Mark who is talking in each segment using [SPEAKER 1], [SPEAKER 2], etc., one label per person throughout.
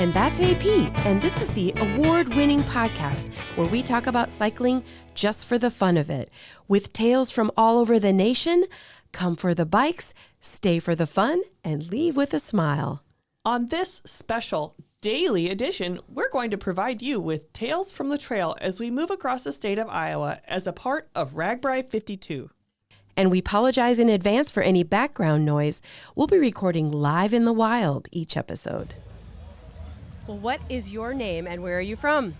[SPEAKER 1] And that's AP, and this is the award-winning podcast where we talk about cycling just for the fun of it. With tales from all over the nation, come for the bikes, stay for the fun, and leave with a smile.
[SPEAKER 2] On this special daily edition, we're going to provide you with tales from the trail as we move across the state of Iowa as a part of RAGBRAI 52.
[SPEAKER 1] And we apologize in advance for any background noise. We'll be recording live in the wild each episode. Well, what is your name and where are you from?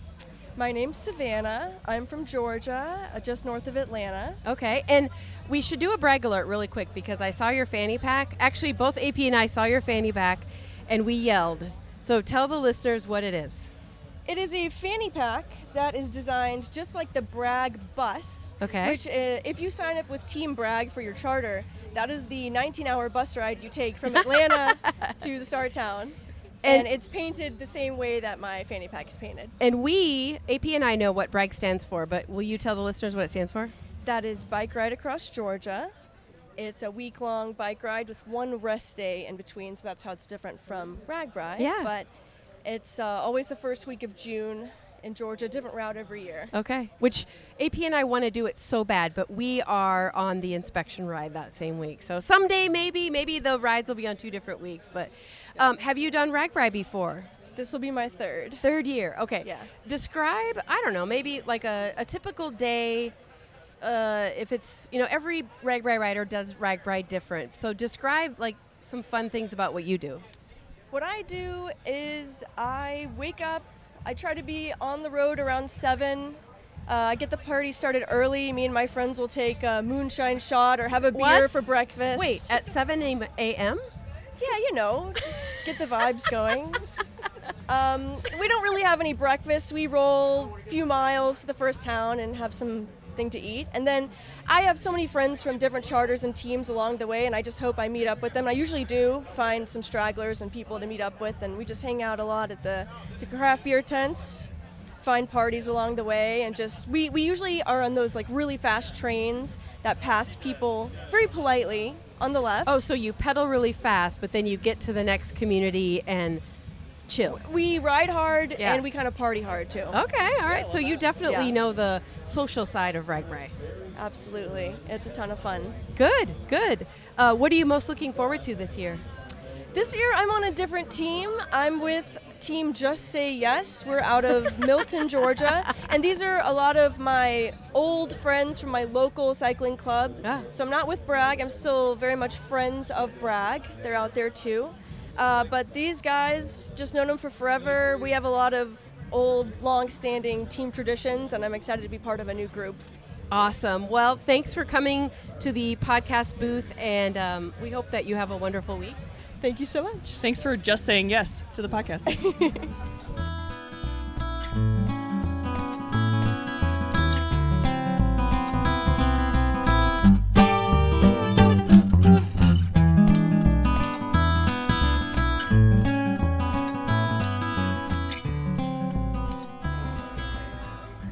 [SPEAKER 3] My name's Savannah. I'm from Georgia, just north of Atlanta.
[SPEAKER 1] Okay, and we should do a brag alert really quick because I saw your fanny pack. Actually, both AP and I saw your fanny pack and we yelled. So tell the listeners what it is.
[SPEAKER 3] It is a fanny pack that is designed just like the Bragg bus.
[SPEAKER 1] Okay.
[SPEAKER 3] Which, if you sign up with Team Bragg for your charter, that is the 19-hour bus ride you take from Atlanta to the start town. And it's painted the same way that my fanny pack is painted.
[SPEAKER 1] And we, AP and I know what Bragg stands for, but will you tell the listeners what it stands for?
[SPEAKER 3] That is Bike Ride Across Georgia. It's a week-long bike ride with one rest day in between, so that's how it's different from RAGBRAI.
[SPEAKER 1] Yeah.
[SPEAKER 3] But it's always the first week of June in Georgia, different route every year.
[SPEAKER 1] Okay, which AP and I want to do it so bad, but we are on the inspection ride that same week. So someday maybe the rides will be on 2 different weeks. But have you done RAGBRAI before?
[SPEAKER 3] This will be my third.
[SPEAKER 1] Third year, okay.
[SPEAKER 3] Yeah.
[SPEAKER 1] Describe, I don't know, maybe like a typical day, if it's, every RAGBRAI rider does RAGBRAI different. So describe like some fun things about what you do.
[SPEAKER 3] What I do is I wake up, I try to be on the road around 7. I get the party started early. Me and my friends will take a moonshine shot or have a beer for breakfast.
[SPEAKER 1] Wait, at 7 a.m.?
[SPEAKER 3] Yeah, just get the vibes going. We don't really have any breakfast. We roll a few miles to the first town and have something to eat. And then I have so many friends from different charters and teams along the way, and I just hope I meet up with them. I usually do find some stragglers and people to meet up with, and we just hang out a lot at the craft beer tents, find parties along the way, and just we usually are on those like really fast trains that pass people very politely on the left.
[SPEAKER 1] Oh, so you pedal really fast, but then you get to the next community and chill.
[SPEAKER 3] We ride hard and we kind of party hard too.
[SPEAKER 1] Okay, all right. So you definitely know the social side of RAGBRAI.
[SPEAKER 3] Absolutely. It's a ton of fun.
[SPEAKER 1] Good. What are you most looking forward to this year?
[SPEAKER 3] This year I'm on a different team. I'm with Team Just Say Yes. We're out of Milton, Georgia. And these are a lot of my old friends from my local cycling club.
[SPEAKER 1] Yeah.
[SPEAKER 3] So I'm not with Bragg. I'm still very much friends of Bragg. They're out there too. But these guys, just known them for forever. We have a lot of old, long-standing team traditions, and I'm excited to be part of a new group.
[SPEAKER 1] Awesome. Well, thanks for coming to the podcast booth, and we hope that you have a wonderful week.
[SPEAKER 3] Thank you so much.
[SPEAKER 2] Thanks for just saying yes to the podcast.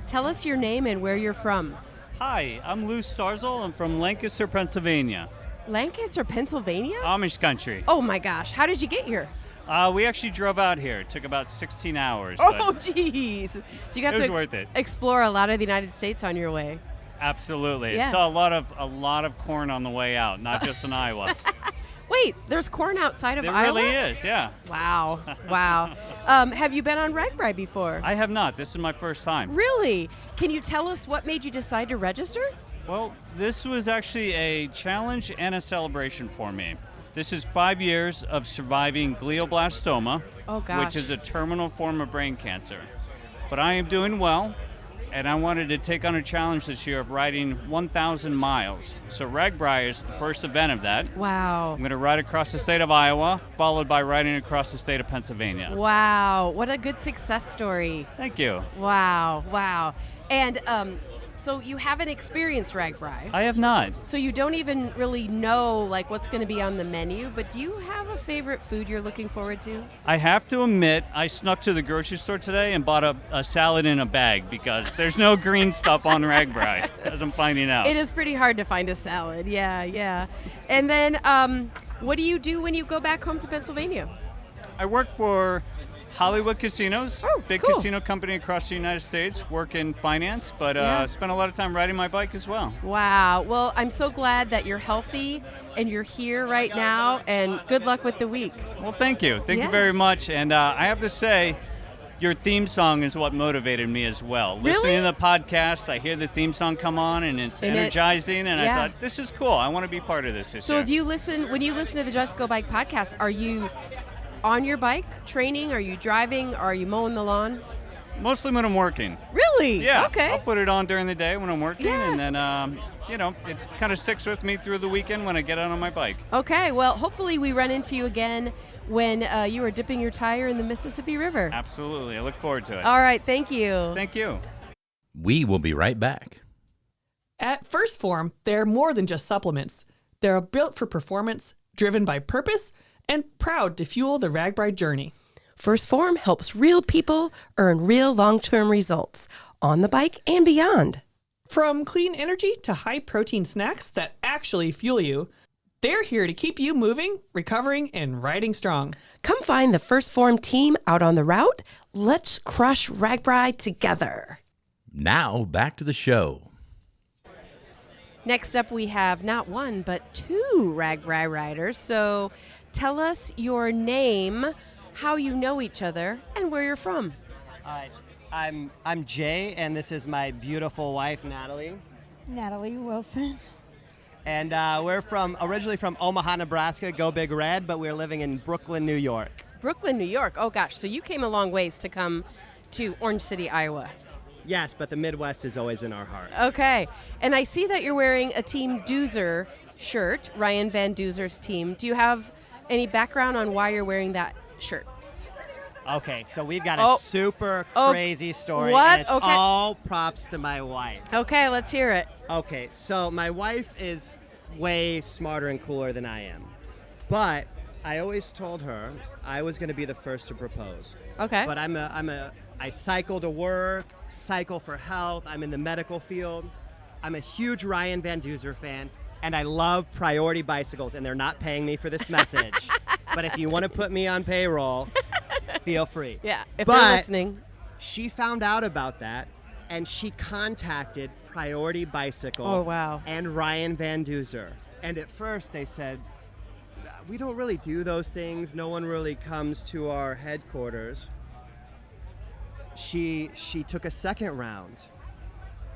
[SPEAKER 1] Tell us your name and where you're from.
[SPEAKER 4] Hi, I'm Lou Starzl. I'm from Lancaster, Pennsylvania.
[SPEAKER 1] Lancaster, Pennsylvania?
[SPEAKER 4] Amish country.
[SPEAKER 1] Oh my gosh, how did you get here?
[SPEAKER 4] We actually drove out here. It took about 16 hours.
[SPEAKER 1] Oh, geez. So you got
[SPEAKER 4] it was
[SPEAKER 1] to
[SPEAKER 4] worth it.
[SPEAKER 1] Explore a lot of the United States on your way.
[SPEAKER 4] Absolutely.
[SPEAKER 1] Yeah.
[SPEAKER 4] Saw a lot of corn on the way out, not just in Iowa.
[SPEAKER 1] Wait, there's corn outside of Iowa?
[SPEAKER 4] There really is, yeah.
[SPEAKER 1] Wow. Have you been on RAGBRAI before?
[SPEAKER 4] I have not. This is my first time.
[SPEAKER 1] Really? Can you tell us what made you decide to register?
[SPEAKER 4] Well, this was actually a challenge and a celebration for me. This is 5 years of surviving glioblastoma, which is a terminal form of brain cancer. But I am doing well, and I wanted to take on a challenge this year of riding 1,000 miles. So RAGBRAI is the first event of that.
[SPEAKER 1] Wow.
[SPEAKER 4] I'm going to ride across the state of Iowa, followed by riding across the state of Pennsylvania.
[SPEAKER 1] Wow. What a good success story.
[SPEAKER 4] Thank you.
[SPEAKER 1] Wow. And so you haven't experienced RAGBRAI.
[SPEAKER 4] I have not.
[SPEAKER 1] So you don't even really know like what's going to be on the menu, but do you have a favorite food you're looking forward to?
[SPEAKER 4] I have to admit, I snuck to the grocery store today and bought a salad in a bag because there's no green stuff on RAGBRAI, as I'm finding out.
[SPEAKER 1] It is pretty hard to find a salad, yeah. And then what do you do when you go back home to Pennsylvania?
[SPEAKER 4] I work for Hollywood Casinos, big
[SPEAKER 1] cool.
[SPEAKER 4] casino company across the United States, work in finance, but spend a lot of time riding my bike as well.
[SPEAKER 1] Wow. Well, I'm so glad that you're healthy and you're here right now, and good luck with the week.
[SPEAKER 4] Well, thank you. Thank you very much. And I have to say, your theme song is what motivated me as well.
[SPEAKER 1] Really?
[SPEAKER 4] Listening to the podcast, I hear the theme song come on, and it's energizing, and I thought, this is cool. I want to be part of this
[SPEAKER 1] So
[SPEAKER 4] year.
[SPEAKER 1] when you listen to the Just Go Bike podcast, are you on your bike training? Are you driving? Are you mowing the lawn?
[SPEAKER 4] Mostly when I'm working.
[SPEAKER 1] Really?
[SPEAKER 4] Yeah.
[SPEAKER 1] Okay.
[SPEAKER 4] I'll put it on during the day when I'm working,
[SPEAKER 1] Yeah.
[SPEAKER 4] and then, it kind of sticks with me through the weekend when I get out on my bike.
[SPEAKER 1] Okay. Well, hopefully we run into you again when you are dipping your tire in the Mississippi River.
[SPEAKER 4] Absolutely. I look forward to it.
[SPEAKER 1] All right. Thank you.
[SPEAKER 4] Thank you.
[SPEAKER 5] We will be right back.
[SPEAKER 2] At First Form, they're more than just supplements. They're built for performance, driven by purpose, and proud to fuel the RAGBRAI journey.
[SPEAKER 6] First Form helps real people earn real long-term results on the bike and beyond.
[SPEAKER 2] From clean energy to high-protein snacks that actually fuel you, they're here to keep you moving, recovering, and riding strong.
[SPEAKER 6] Come find the First Form team out on the route. Let's crush RAGBRAI together.
[SPEAKER 5] Now, back to the show.
[SPEAKER 1] Next up, we have not one, but two RAGBRAI riders. So tell us your name, how you know each other, and where you're from.
[SPEAKER 7] I'm Jay, and this is my beautiful wife, Natalie.
[SPEAKER 8] Natalie Wilson.
[SPEAKER 7] And we're originally from Omaha, Nebraska, Go Big Red, but we're living in Brooklyn, New York.
[SPEAKER 1] Brooklyn, New York. Oh, gosh. So you came a long ways to come to Orange City, Iowa.
[SPEAKER 7] Yes, but the Midwest is always in our heart.
[SPEAKER 1] Okay. And I see that you're wearing a Team Doozer shirt, Ryan Van Doozer's team. Do you have any background on why you're wearing that shirt?
[SPEAKER 7] Okay, so we've got a super crazy story.
[SPEAKER 1] What?
[SPEAKER 7] And it's
[SPEAKER 1] Okay.
[SPEAKER 7] all props to my wife.
[SPEAKER 1] Okay, let's hear it.
[SPEAKER 7] Okay, so my wife is way smarter and cooler than I am. But I always told her I was going to be the first to propose.
[SPEAKER 1] Okay.
[SPEAKER 7] But I cycle to work, cycle for health. I'm in the medical field. I'm a huge Ryan Van Doozer fan, and I love Priority Bicycles, and they're not paying me for this message. But if you want to put me on payroll, feel free.
[SPEAKER 1] Yeah, if you're listening.
[SPEAKER 7] She found out about that, and she contacted Priority Bicycle and Ryan Van Doozer. And at first they said, we don't really do those things. No one really comes to our headquarters. She took a second round,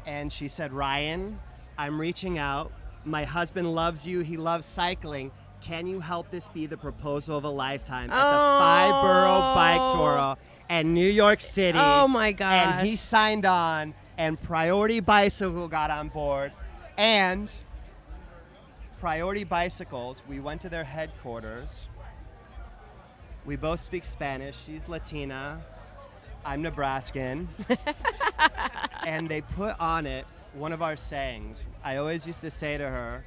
[SPEAKER 7] and she said, Ryan, I'm reaching out. My husband loves you. He loves cycling. Can you help this be the proposal of a lifetime at the 5-borough bike tour in New York City?
[SPEAKER 1] Oh, my gosh.
[SPEAKER 7] And he signed on, and Priority Bicycle got on board. And Priority Bicycles, we went to their headquarters. We both speak Spanish. She's Latina. I'm Nebraskan. And they put on it one of our sayings. I always used to say to her,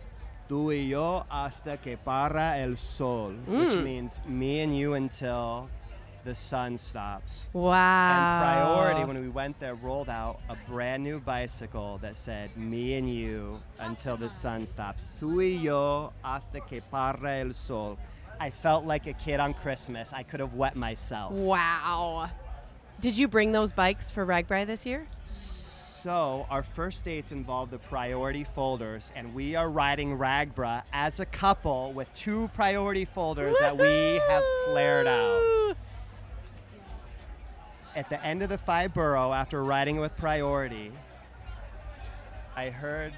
[SPEAKER 7] tú y yo hasta que para el sol, which means me and you until the sun stops.
[SPEAKER 1] Wow.
[SPEAKER 7] And Priority, when we went there, rolled out a brand new bicycle that said, me and you until the sun stops. Tú y yo hasta que para el sol. I felt like a kid on Christmas. I could have wet myself.
[SPEAKER 1] Wow. Did you bring those bikes for RAGBRAI this year?
[SPEAKER 7] So our first dates involved the Priority folders, and we are riding RAGBRAI as a couple with 2 Priority folders that we have flared out. At the end of the 5-borough, after riding with Priority, I heard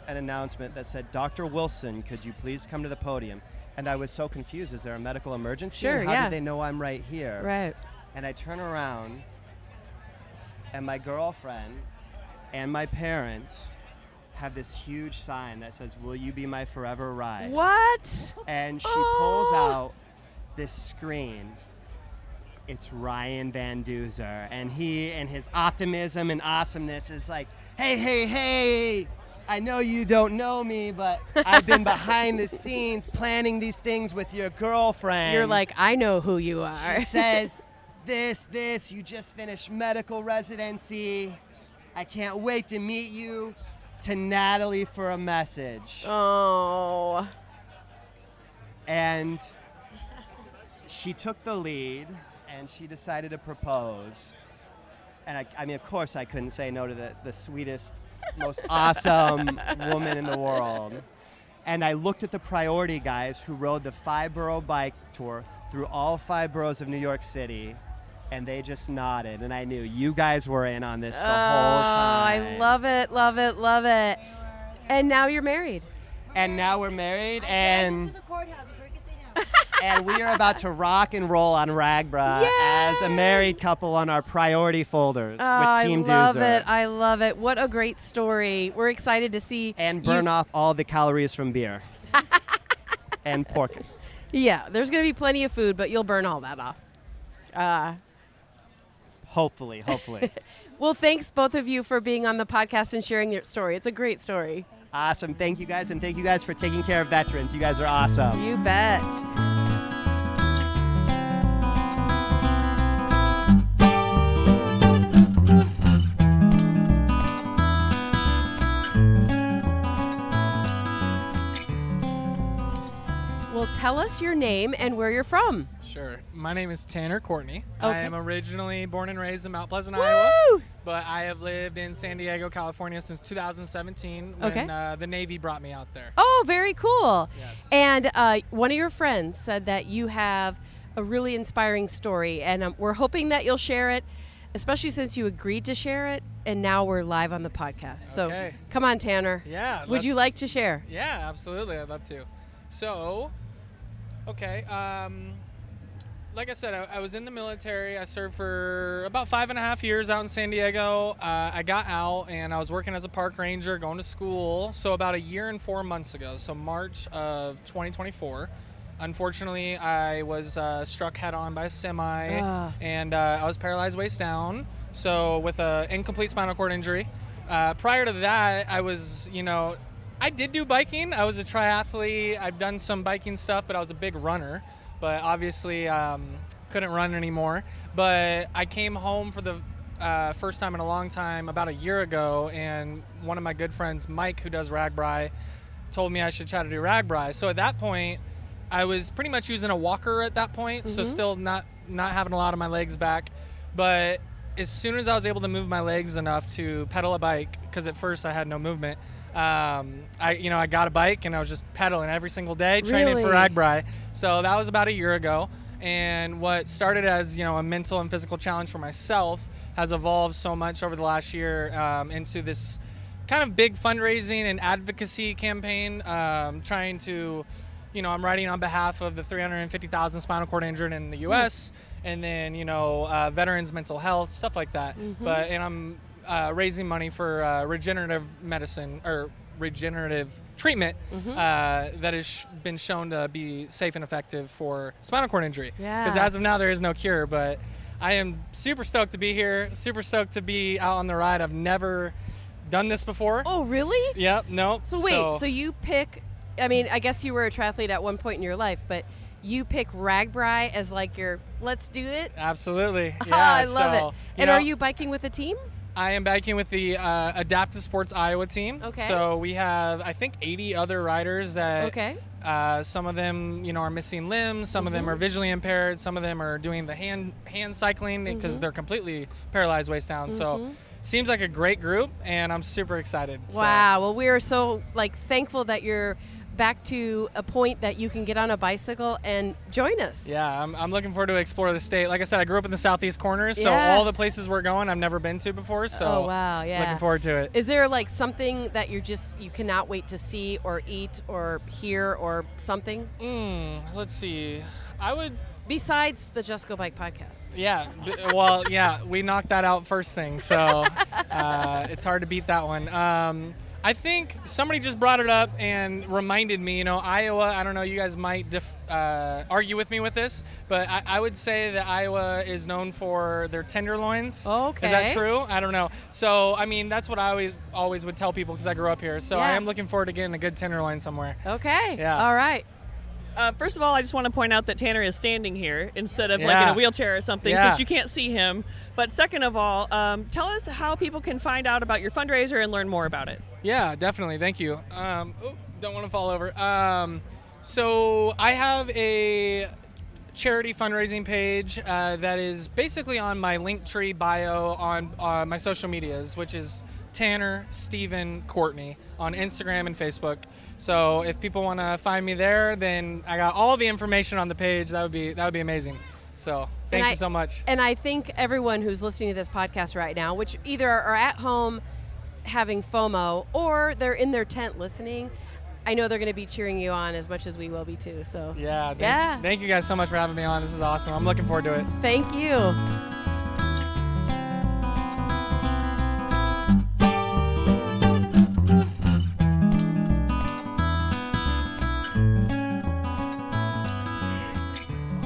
[SPEAKER 7] an announcement that said, Dr. Wilson, could you please come to the podium? And I was so confused. Is there a medical emergency?
[SPEAKER 1] Sure,
[SPEAKER 7] How did they know I'm right here?
[SPEAKER 1] Right.
[SPEAKER 7] And I turn around, and my girlfriend and my parents have this huge sign that says, will you be my forever ride?
[SPEAKER 1] What?
[SPEAKER 7] And she pulls out this screen. It's Ryan Van Doozer. And he, and his optimism and awesomeness, is like, hey, I know you don't know me, but I've been behind the scenes planning these things with your girlfriend.
[SPEAKER 1] You're like, I know who you are.
[SPEAKER 7] She says, this, you just finished medical residency. I can't wait to meet you. To Natalie for a message.
[SPEAKER 1] Oh.
[SPEAKER 7] And she took the lead, and she decided to propose. And I mean, of course, I couldn't say no to the sweetest, most awesome woman in the world. And I looked at the priority guys who rode the 5-borough bike tour through all 5 boroughs of New York City, and they just nodded, and I knew you guys were in on this the whole time.
[SPEAKER 1] I love it, love it, love it. And now you're married.
[SPEAKER 7] And now we're married, and and we are about to rock and roll on RAGBRAI as a married couple on our priority folders with Team Doozer.
[SPEAKER 1] I love it. What a great story. We're excited to see.
[SPEAKER 7] And burn off all the calories from beer and pork.
[SPEAKER 1] Yeah, there's going to be plenty of food, but you'll burn all that off.
[SPEAKER 7] Hopefully.
[SPEAKER 1] Well, thanks both of you for being on the podcast and sharing your story. It's a great story.
[SPEAKER 7] Awesome. Thank you guys, and thank you guys for taking care of veterans. You guys are awesome.
[SPEAKER 1] You bet. Well, tell us your name and where you're from.
[SPEAKER 9] Sure. My name is Tanner Courtney.
[SPEAKER 1] Okay.
[SPEAKER 9] I am originally born and raised in Mount Pleasant,
[SPEAKER 1] Woo!
[SPEAKER 9] Iowa, but I have lived in San Diego, California since 2017 when the Navy brought me out there.
[SPEAKER 1] Oh, very cool.
[SPEAKER 9] Yes.
[SPEAKER 1] And one of your friends said that you have a really inspiring story, and we're hoping that you'll share it, especially since you agreed to share it, and now we're live on the podcast. So come on, Tanner.
[SPEAKER 9] Yeah.
[SPEAKER 1] Would you like to share?
[SPEAKER 9] Yeah, absolutely. I'd love to. So, like I said, I was in the military. I served for about 5.5 years out in San Diego. I got out and I was working as a park ranger, going to school. So about 1 year and 4 months ago, so March of 2024, unfortunately, I was struck head on by a semi and I was paralyzed waist down. So with an incomplete spinal cord injury. Prior to that, I was, I did do biking. I was a triathlete. I've done some biking stuff, but I was a big runner. But obviously couldn't run anymore. But I came home for the first time in a long time about 1 year ago, and one of my good friends, Mike, who does RAGBRAI, told me I should try to do RAGBRAI. So at that point, I was pretty much using a walker at that point, so still not having a lot of my legs back. But as soon as I was able to move my legs enough to pedal a bike, because at first I had no movement, I got a bike and I was just pedaling every single day, training for RAGBRAI. So that was about 1 year ago. And what started as, a mental and physical challenge for myself has evolved so much over the last year into this kind of big fundraising and advocacy campaign, trying to, I'm writing on behalf of the 350,000 spinal cord injured in the U.S. and then, veterans' mental health, stuff like that. And I'm raising money for regenerative medicine or regenerative treatment that has been shown to be safe and effective for spinal cord injury. Because as of now, there is no cure, but I am super stoked to be here, super stoked to be out on the ride. I've never done this before.
[SPEAKER 1] Oh, really?
[SPEAKER 9] Yep, nope.
[SPEAKER 1] So wait, so you pick, I guess you were a triathlete at one point in your life, but you pick RAGBRAI as like your, let's do it?
[SPEAKER 9] Absolutely. Yeah,
[SPEAKER 1] I love it. And are you biking with a team?
[SPEAKER 9] I am biking with the Adaptive Sports Iowa team.
[SPEAKER 1] Okay.
[SPEAKER 9] So we have, I think, 80 other riders that some of them, are missing limbs, some of them are visually impaired, some of them are doing the hand cycling because they're completely paralyzed waist down. So seems like a great group, and I'm super excited.
[SPEAKER 1] Wow. Well, we are so thankful that you're back to a point that you can get on a bicycle and join us.
[SPEAKER 9] Yeah, I'm looking forward to explore the state. Like I said, I grew up in the southeast corners, so all the places we're going I've never been to before, so looking forward to it.
[SPEAKER 1] Is there something that you cannot wait to see or eat or hear or something?
[SPEAKER 9] Let's see.
[SPEAKER 1] Besides the Just Go Bike podcast.
[SPEAKER 9] Yeah, we knocked that out first thing, so it's hard to beat that one. I think somebody just brought it up and reminded me, Iowa, I don't know, you guys might argue with me with this, but I would say that Iowa is known for their tenderloins.
[SPEAKER 1] Okay.
[SPEAKER 9] Is that true? I don't know. So, that's what I always would tell people because I grew up here. So I am looking forward to getting a good tenderloin somewhere.
[SPEAKER 1] Okay.
[SPEAKER 9] Yeah.
[SPEAKER 1] All right.
[SPEAKER 2] First of all, I just want to point out that Tanner is standing here instead of in a wheelchair or something, since you can't see him. But second of all, tell us how people can find out about your fundraiser and learn more about it.
[SPEAKER 9] Yeah, definitely. Thank you. Don't want to fall over. So I have a charity fundraising page that is basically on my Linktree bio on my social medias, which is Tanner Stephen Courtney on Instagram and Facebook. So if people want to find me there, then I got all the information on the page. That would be amazing. So thank you so much.
[SPEAKER 1] And I think everyone who's listening to this podcast right now, which either are at home having FOMO or they're in their tent listening, I know they're going to be cheering you on as much as we will be too. So
[SPEAKER 9] thank you guys so much for having me on. This is awesome. I'm looking forward to it.
[SPEAKER 1] Thank you.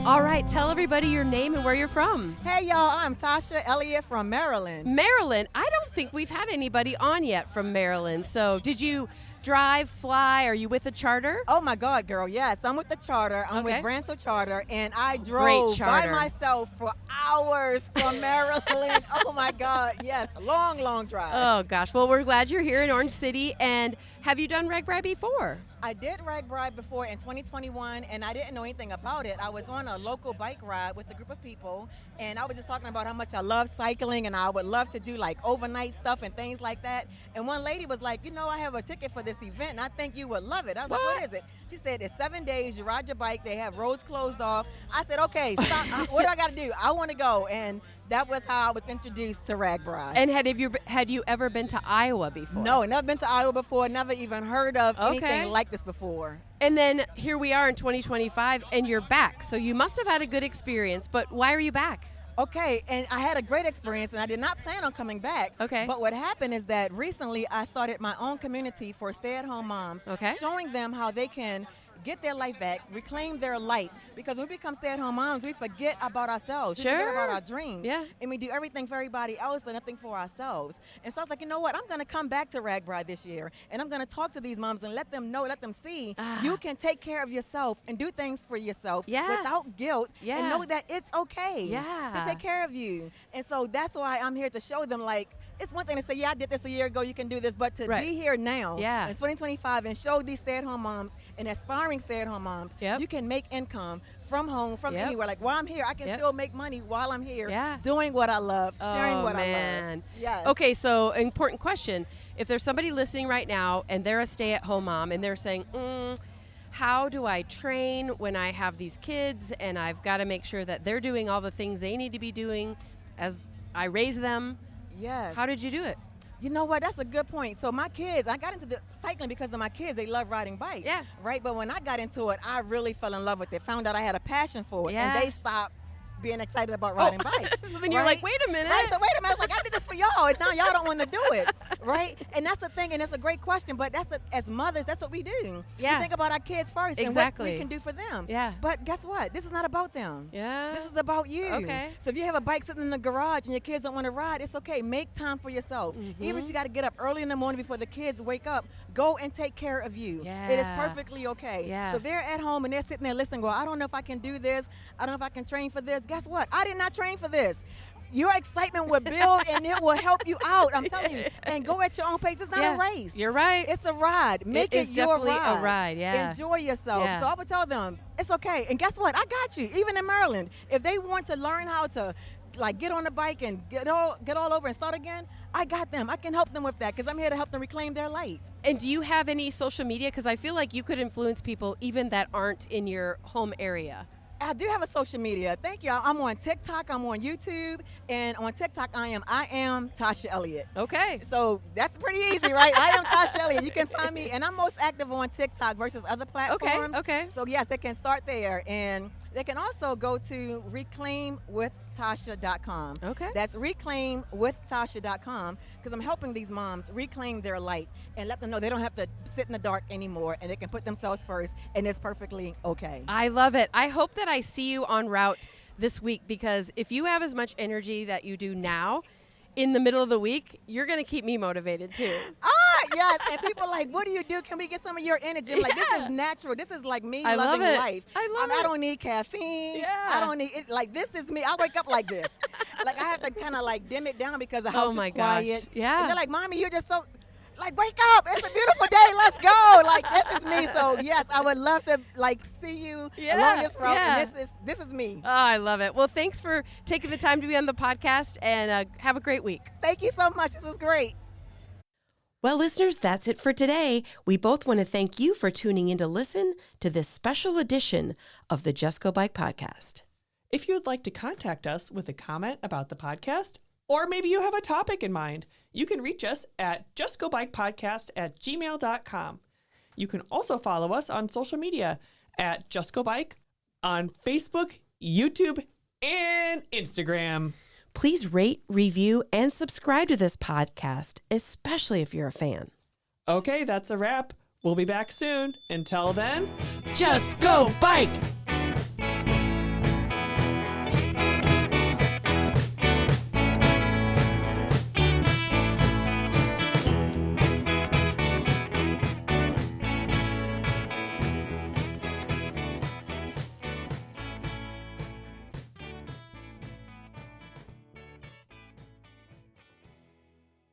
[SPEAKER 1] All right, tell everybody your name and where you're from.
[SPEAKER 10] Hey, y'all, I'm Tasha Elliott from Maryland.
[SPEAKER 1] Maryland. I don't think we've had anybody on yet from Maryland. So did you drive, fly? Are you with a charter?
[SPEAKER 10] Oh, my God, girl, yes. I'm with the charter. I'm with Branso Charter, and I drove by myself for hours from Maryland. Oh, my God, yes. A long, long drive.
[SPEAKER 1] Oh, gosh. Well, we're glad you're here in Orange City. And have you done RAGBRAI before?
[SPEAKER 10] I did RAGBRAI before in 2021, and I didn't know anything about it. I was on a local bike ride with a group of people, and I was just talking about how much I love cycling, and I would love to do like overnight stuff and things like that. And one lady was like, you know, I have a ticket for this event, and I think you would love it. I was like, what is it? She said, it's 7 days, you ride your bike, they have roads closed off. I said, okay, stop. What do I got to do? I want to go. And that was how I was introduced to RAGBRAI.
[SPEAKER 1] And had you ever been to Iowa before?
[SPEAKER 10] No, never been to Iowa before, never even heard of anything like this before.
[SPEAKER 1] And then here we are in 2025, and you're back. So you must have had a good experience, but why are you back?
[SPEAKER 10] Okay, and I had a great experience, and I did not plan on coming back.
[SPEAKER 1] Okay.
[SPEAKER 10] But what happened is that recently I started my own community for stay-at-home moms, showing them how they can get their life back, reclaim their light. Because when we become stay-at-home moms, we forget about ourselves. We forget about our dreams.
[SPEAKER 1] Yeah.
[SPEAKER 10] And we do everything for everybody else, but nothing for ourselves. And so I was like, you know what? I'm going to come back to RAGBRAI this year, and I'm going to talk to these moms and let them know, let them see you can take care of yourself and do things for yourself without guilt and know that it's okay to take care of you. And so that's why I'm here to show them, like, it's one thing to say, yeah, I did this a year ago, you can do this, but to be here now in 2025 and show these stay-at-home moms and aspiring stay-at-home moms, you can make income from home, from anywhere. Like, while I'm here, I can still make money while I'm here doing what I love, sharing what I love. Yes.
[SPEAKER 1] Okay, so important question. If there's somebody listening right now and they're a stay-at-home mom and they're saying, how do I train when I have these kids and I've got to make sure that they're doing all the things they need to be doing as I raise them?
[SPEAKER 10] Yes.
[SPEAKER 1] How did you do it?
[SPEAKER 10] You know what? That's a good point. So my kids, I got into the cycling because of my kids. They love riding bikes.
[SPEAKER 1] Yeah.
[SPEAKER 10] Right? But when I got into it, I really fell in love with it. Found out I had a passion for it. And they stopped being excited about riding bikes.
[SPEAKER 1] So then you're like, wait a minute.
[SPEAKER 10] Right? So wait a minute. I was like, I did this for y'all. And now y'all don't want to do it. Right? And that's the thing. And it's a great question. But as mothers, that's what we do.
[SPEAKER 1] Yeah.
[SPEAKER 10] We think about our kids first and what we can do for them.
[SPEAKER 1] Yeah.
[SPEAKER 10] But guess what? This is not about them.
[SPEAKER 1] Yeah.
[SPEAKER 10] This is about you.
[SPEAKER 1] Okay.
[SPEAKER 10] So if you have a bike sitting in the garage and your kids don't want to ride, it's okay. Make time for yourself. Even if you got to get up early in the morning before the kids wake up, go and take care of you.
[SPEAKER 1] Yeah.
[SPEAKER 10] It is perfectly okay.
[SPEAKER 1] Yeah.
[SPEAKER 10] So if they're at home and they're sitting there listening, I don't know if I can do this. I don't know if I can train for this. Guess what? I did not train for this. Your excitement will build and it will help you out. I'm telling you. And go at your own pace. It's not a race.
[SPEAKER 1] You're right.
[SPEAKER 10] It's a ride. Make it your ride.
[SPEAKER 1] A ride. Yeah.
[SPEAKER 10] Enjoy yourself. So I would tell them, it's okay. And guess what? I got you. Even in Maryland, if they want to learn how to like get on the bike and get all over and start again, I got them. I can help them with that because I'm here to help them reclaim their light.
[SPEAKER 1] And do you have any social media? Because I feel like you could influence people even that aren't in your home area.
[SPEAKER 10] I do have a social media. Thank you. I'm on TikTok. I'm on YouTube. And on TikTok, I am Tasha Elliott.
[SPEAKER 1] Okay.
[SPEAKER 10] So that's pretty easy, right? I am Tasha Elliott. You can find me. And I'm most active on TikTok versus other platforms.
[SPEAKER 1] Okay.
[SPEAKER 10] So, yes, they can start there. And they can also go to reclaimwithtasha.com.
[SPEAKER 1] Okay.
[SPEAKER 10] That's reclaimwithtasha.com because I'm helping these moms reclaim their light and let them know they don't have to sit in the dark anymore and they can put themselves first and it's perfectly okay.
[SPEAKER 1] I love it. I hope that I see you en route this week because if you have as much energy that you do now in the middle of the week, you're going to keep me motivated too.
[SPEAKER 10] Yes, and people are like, what do you do? Can we get some of your energy? I'm like, this is natural. This is like me loving life. I don't need caffeine.
[SPEAKER 1] Yeah.
[SPEAKER 10] I don't need it. Like, this is me. I wake up like this. Like, I have to kind of like dim it down because the house is quiet.
[SPEAKER 1] Gosh. Yeah.
[SPEAKER 10] And they're like, Mommy, you're just so, like, wake up. It's a beautiful day. Let's go. Like, this is me. So So yes, I would love to see you along this road.
[SPEAKER 1] Yeah.
[SPEAKER 10] And this is me.
[SPEAKER 1] Oh, I love it. Well, thanks for taking the time to be on the podcast, and have a great week.
[SPEAKER 10] Thank you so much. This was great.
[SPEAKER 1] Well, listeners, that's it for today. We both want to thank you for tuning in to listen to this special edition of the Just Go Bike podcast.
[SPEAKER 2] If you would like to contact us with a comment about the podcast, or maybe you have a topic in mind, you can reach us at justgobikepodcast@gmail.com. You can also follow us on social media at Just Go Bike on Facebook, YouTube, and Instagram.
[SPEAKER 1] Please rate, review, and subscribe to this podcast, especially if you're a fan.
[SPEAKER 2] Okay, that's a wrap. We'll be back soon. Until then,
[SPEAKER 1] Just go bike!